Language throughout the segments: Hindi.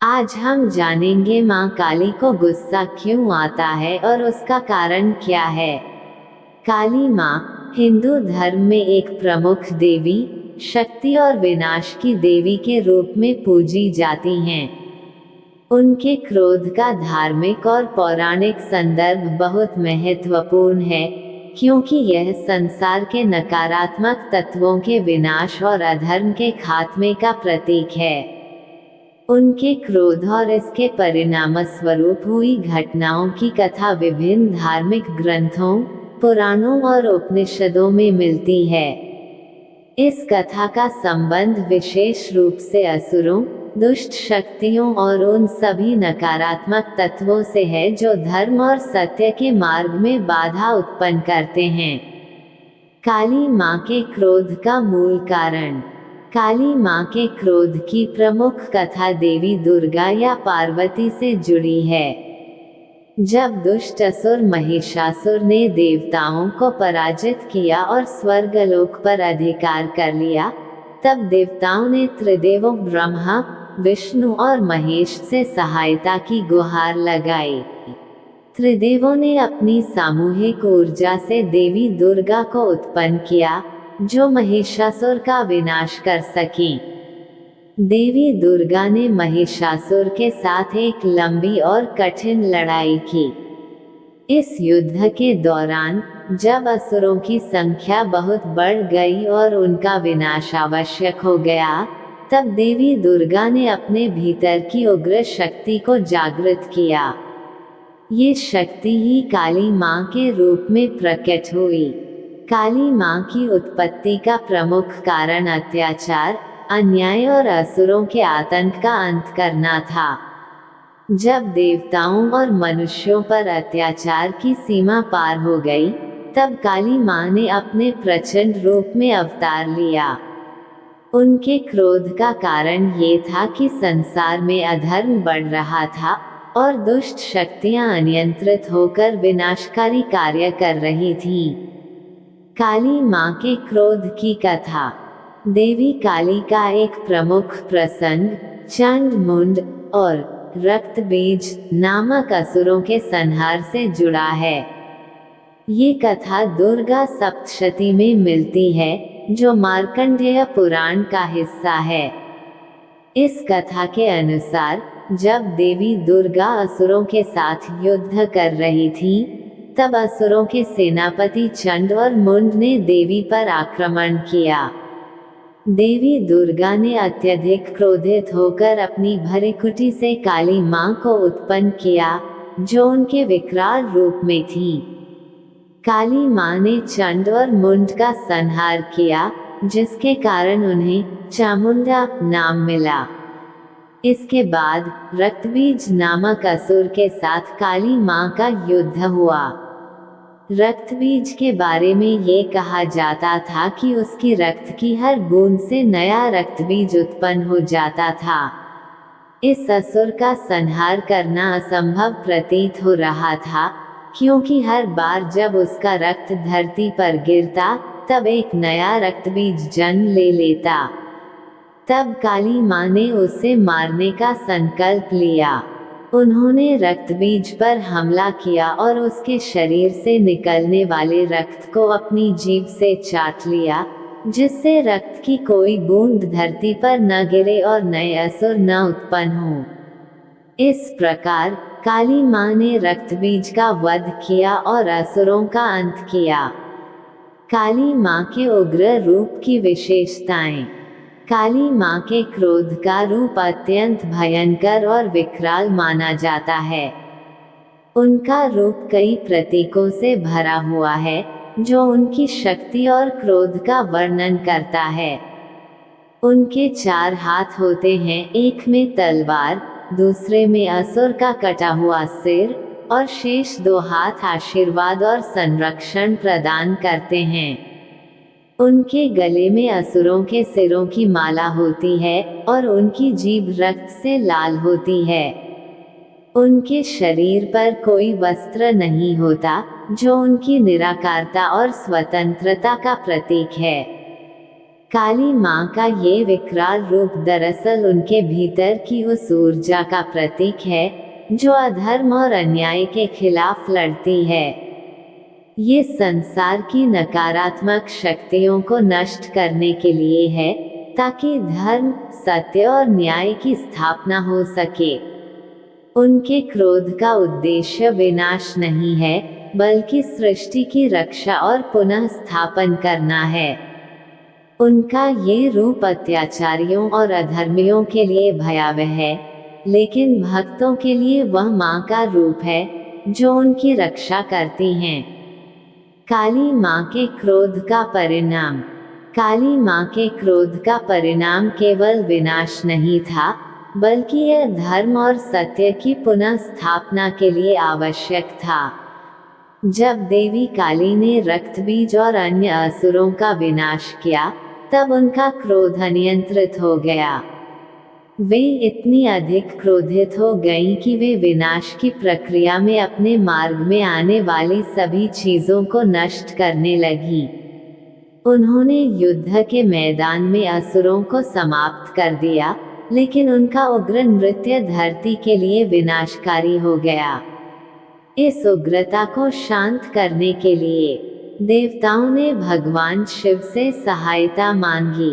आज हम जानेंगे माँ काली को गुस्सा क्यों आता है और उसका कारण क्या है। काली माँ हिंदू धर्म में एक प्रमुख देवी, शक्ति और विनाश की देवी के रूप में पूजी जाती हैं। उनके क्रोध का धार्मिक और पौराणिक संदर्भ बहुत महत्वपूर्ण है, क्योंकि यह संसार के नकारात्मक तत्वों के विनाश और अधर्म के खात्मे का प्रतीक है। उनके क्रोध और इसके परिणामस्वरूप हुई घटनाओं की कथा विभिन्न धार्मिक ग्रंथों, पुराणों और उपनिषदों में मिलती है। इस कथा का संबंध विशेष रूप से असुरों, दुष्ट शक्तियों और उन सभी नकारात्मक तत्वों से है जो धर्म और सत्य के मार्ग में बाधा उत्पन्न करते हैं। काली माँ के क्रोध का मूल कारण। काली माँ के क्रोध की प्रमुख कथा देवी दुर्गा या पार्वती से जुड़ी है। जब दुष्ट असुर महिषासुर ने देवताओं को पराजित किया और स्वर्गलोक पर अधिकार कर लिया, तब देवताओं ने त्रिदेवों ब्रह्मा, विष्णु और महेश से सहायता की गुहार लगाई। त्रिदेवों ने अपनी सामूहिक ऊर्जा से देवी दुर्गा को उत्पन्न किया, जो महिषासुर का विनाश कर सकी। देवी दुर्गा ने महिषासुर के साथ एक लंबी और कठिन लड़ाई की। इस युद्ध के दौरान जब असुरों की संख्या बहुत बढ़ गई और उनका विनाश आवश्यक हो गया, तब देवी दुर्गा ने अपने भीतर की उग्र शक्ति को जागृत किया। ये शक्ति ही काली माँ के रूप में प्रकट हुई। काली माँ की उत्पत्ति का प्रमुख कारण अत्याचार, अन्याय और असुरों के आतंक का अंत करना था। जब देवताओं और मनुष्यों पर अत्याचार की सीमा पार हो गई, तब काली माँ ने अपने प्रचंड रूप में अवतार लिया। उनके क्रोध का कारण ये था कि संसार में अधर्म बढ़ रहा था और दुष्ट शक्तियां अनियंत्रित होकर विनाशकारी कार्य कर रही थीं। काली माँ के क्रोध की कथा। देवी काली का एक प्रमुख प्रसंग चंड मुंड और रक्तबीज नामक असुरों के संहार से जुड़ा है। ये कथा दुर्गा सप्तशती में मिलती है, जो मार्कंडेय पुराण का हिस्सा है। इस कथा के अनुसार जब देवी दुर्गा असुरों के साथ युद्ध कर रही थी, तब असुरों के सेनापति चंड और मुंड ने देवी पर आक्रमण किया। देवी दुर्गा ने अत्यधिक क्रोधित होकर अपनी भृकुटी से काली माँ को उत्पन्न किया, जो उनके विकराल रूप में थी। काली माँ ने चंड और मुंड का संहार किया, जिसके कारण उन्हें चामुंडा नाम मिला। इसके बाद रक्तबीज नामक असुर के साथ काली माँ का युद्ध हुआ। रक्तबीज के बारे में ये कहा जाता था कि उसकी रक्त की हर बूंद से नया रक्तबीज उत्पन्न हो जाता था। इस असुर का संहार करना असंभव प्रतीत हो रहा था, क्योंकि हर बार जब उसका रक्त धरती पर गिरता, तब एक नया रक्तबीज जन्म ले लेता। तब काली माँ ने उसे मारने का संकल्प लिया। उन्होंने रक्तबीज पर हमला किया और उसके शरीर से निकलने वाले रक्त को अपनी जीभ से चाट लिया, जिससे रक्त की कोई बूंद धरती पर न गिरे और नए असुर न उत्पन्न हो। इस प्रकार काली माँ ने रक्तबीज का वध किया और असुरों का अंत किया। काली माँ के उग्र रूप की विशेषताएं। काली माँ के क्रोध का रूप अत्यंत भयंकर और विकराल माना जाता है। उनका रूप कई प्रतीकों से भरा हुआ है, जो उनकी शक्ति और क्रोध का वर्णन करता है। उनके 4 हाथ होते हैं, एक में तलवार, दूसरे में असुर का कटा हुआ सिर और शेष 2 हाथ आशीर्वाद और संरक्षण प्रदान करते हैं। उनके गले में असुरों के सिरों की माला होती है और उनकी जीभ रक्त से लाल होती है। उनके शरीर पर कोई वस्त्र नहीं होता, जो उनकी निराकारता और स्वतंत्रता का प्रतीक है। काली माँ का ये विकराल रूप दरअसल उनके भीतर की उस ऊर्जा का प्रतीक है जो अधर्म और अन्याय के खिलाफ लड़ती है। ये संसार की नकारात्मक शक्तियों को नष्ट करने के लिए है, ताकि धर्म, सत्य और न्याय की स्थापना हो सके। उनके क्रोध का उद्देश्य विनाश नहीं है, बल्कि सृष्टि की रक्षा और पुनः स्थापन करना है। उनका ये रूप अत्याचारियों और अधर्मियों के लिए भयावह है, लेकिन भक्तों के लिए वह माँ का रूप है जो उनकी रक्षा करती हैं। काली माँ के क्रोध का परिणाम। काली माँ के क्रोध का परिणाम केवल विनाश नहीं था, बल्कि यह धर्म और सत्य की पुनः स्थापना के लिए आवश्यक था। जब देवी काली ने रक्तबीज और अन्य असुरों का विनाश किया, तब उनका क्रोध अनियंत्रित हो गया। वे इतनी अधिक क्रोधित हो गईं कि वे विनाश की प्रक्रिया में अपने मार्ग में आने वाली सभी चीजों को नष्ट करने लगी। उन्होंने युद्ध के मैदान में असुरों को समाप्त कर दिया, लेकिन उनका उग्र नृत्य धरती के लिए विनाशकारी हो गया। इस उग्रता को शांत करने के लिए देवताओं ने भगवान शिव से सहायता मांगी।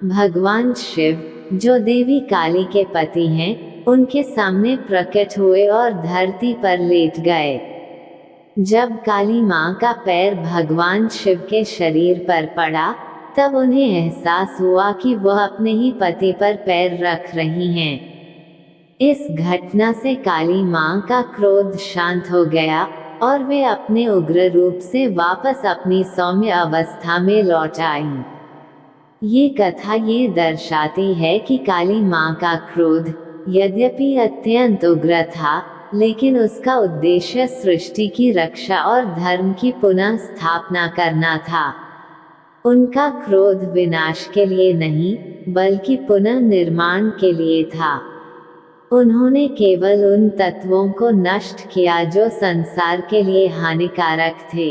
भगवान शिव, जो देवी काली के पति हैं, उनके सामने प्रकट हुए और धरती पर लेट गए। जब काली माँ का पैर भगवान शिव के शरीर पर पड़ा, तब उन्हें एहसास हुआ कि वह अपने ही पति पर पैर रख रही हैं। इस घटना से काली माँ का क्रोध शांत हो गया और वे अपने उग्र रूप से वापस अपनी सौम्य अवस्था में लौट आईं। ये कथा ये दर्शाती है कि काली माँ का क्रोध यद्यपि अत्यंत उग्र था, लेकिन उसका उद्देश्य सृष्टि की रक्षा और धर्म की पुनः स्थापना करना था। उनका क्रोध विनाश के लिए नहीं, बल्कि पुनः निर्माण के लिए था। उन्होंने केवल उन तत्वों को नष्ट किया जो संसार के लिए हानिकारक थे।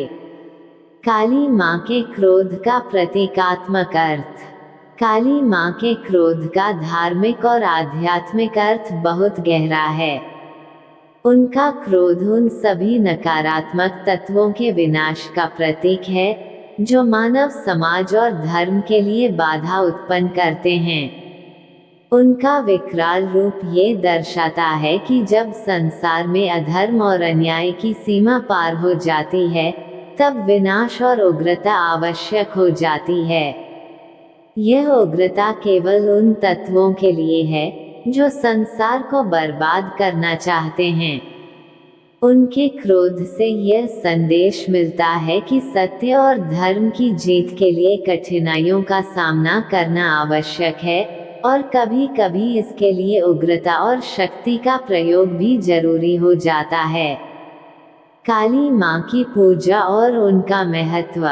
काली माँ के क्रोध का प्रतीकात्मक अर्थ। काली माँ के क्रोध का धार्मिक और आध्यात्मिक अर्थ बहुत गहरा है। उनका क्रोध उन सभी नकारात्मक तत्वों के विनाश का प्रतीक है जो मानव समाज और धर्म के लिए बाधा उत्पन्न करते हैं। उनका विकराल रूप ये दर्शाता है कि जब संसार में अधर्म और अन्याय की सीमा पार हो जाती है, तब विनाश और उग्रता आवश्यक हो जाती है। यह उग्रता केवल उन तत्वों के लिए है जो संसार को बर्बाद करना चाहते हैं। उनके क्रोध से यह संदेश मिलता है कि सत्य और धर्म की जीत के लिए कठिनाइयों का सामना करना आवश्यक है, और कभी कभी इसके लिए उग्रता और शक्ति का प्रयोग भी जरूरी हो जाता है। काली माँ की पूजा और उनका महत्व।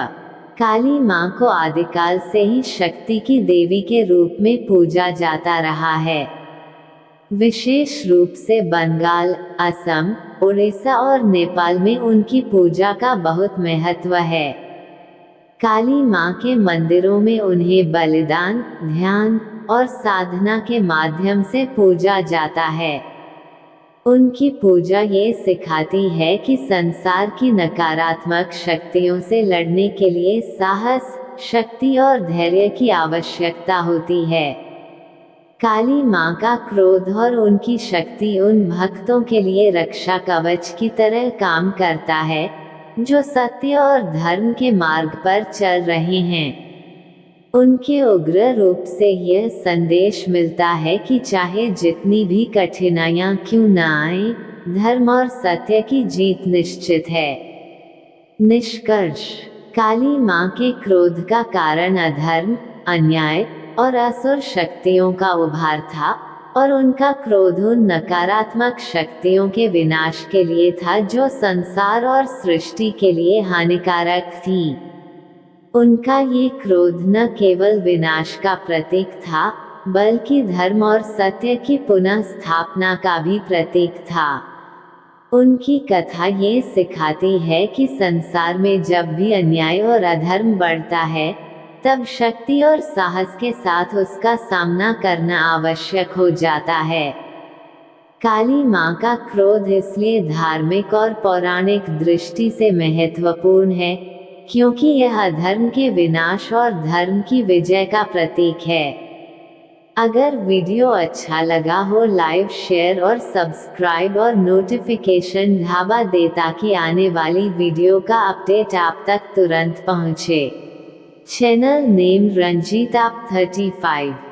काली माँ को आदिकाल से ही शक्ति की देवी के रूप में पूजा जाता रहा है। विशेष रूप से बंगाल, असम, उड़ीसा और नेपाल में उनकी पूजा का बहुत महत्व है। काली माँ के मंदिरों में उन्हें बलिदान, ध्यान और साधना के माध्यम से पूजा जाता है। उनकी पूजा ये सिखाती है कि संसार की नकारात्मक शक्तियों से लड़ने के लिए साहस, शक्ति और धैर्य की आवश्यकता होती है। काली माँ का क्रोध और उनकी शक्ति उन भक्तों के लिए रक्षा कवच की तरह काम करता है जो सत्य और धर्म के मार्ग पर चल रहे हैं। उनके उग्र रूप से यह संदेश मिलता है कि चाहे जितनी भी कठिनाइयां क्यों न आए, धर्म और सत्य की जीत निश्चित है। निष्कर्ष। काली माँ के क्रोध का कारण अधर्म, अन्याय और असुर शक्तियों का उभार था, और उनका क्रोध उन नकारात्मक शक्तियों के विनाश के लिए था जो संसार और सृष्टि के लिए हानिकारक थी। उनका ये क्रोध न केवल विनाश का प्रतीक था, बल्कि धर्म और सत्य की पुनः स्थापना का भी प्रतीक था। उनकी कथा ये सिखाती है कि संसार में जब भी अन्याय और अधर्म बढ़ता है, तब शक्ति और साहस के साथ उसका सामना करना आवश्यक हो जाता है। काली माँ का क्रोध इसलिए धार्मिक और पौराणिक दृष्टि से महत्वपूर्ण है क्योंकि यह अधर्म के विनाश और धर्म की विजय का प्रतीक है। अगर वीडियो अच्छा लगा हो लाइक शेयर और सब्सक्राइब और नोटिफिकेशन दबा दे ताकि आने वाली वीडियो का अपडेट आप तक तुरंत पहुँचे। चैनल नेम रंजीत आप 35।